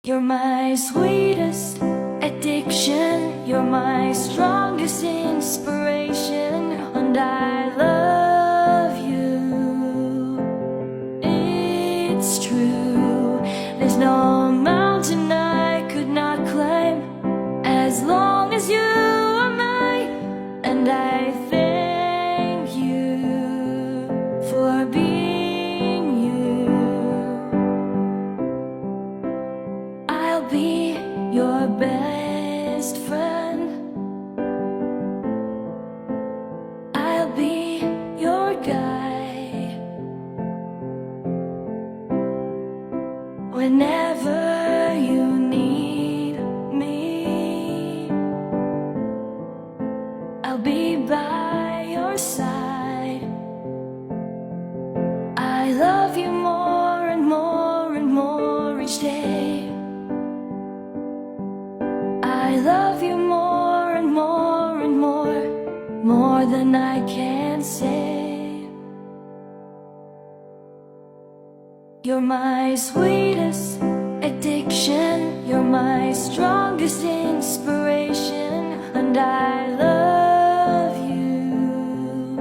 You're my sweetest addiction, you're my strongest inspiration, and I love you. It's true, there's no mountain I could not climb as long as you are mine, and I thank you for being you. I'll be your best friend, I'll be your guide whenever you need me. I'll be by your side. I love you more and more and more each day. I love you more and more and more than I can say. You're my sweetest addiction, you're my strongest inspiration, and I love you.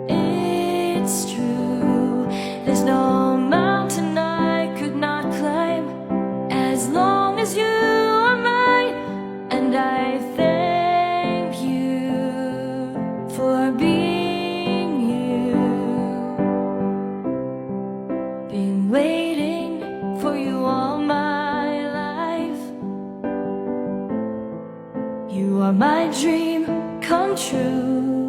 It's true, there's no mountain I could not climb as long as you are mine, and I thank you for being you. Been waiting for you all my life. You are my dream come true.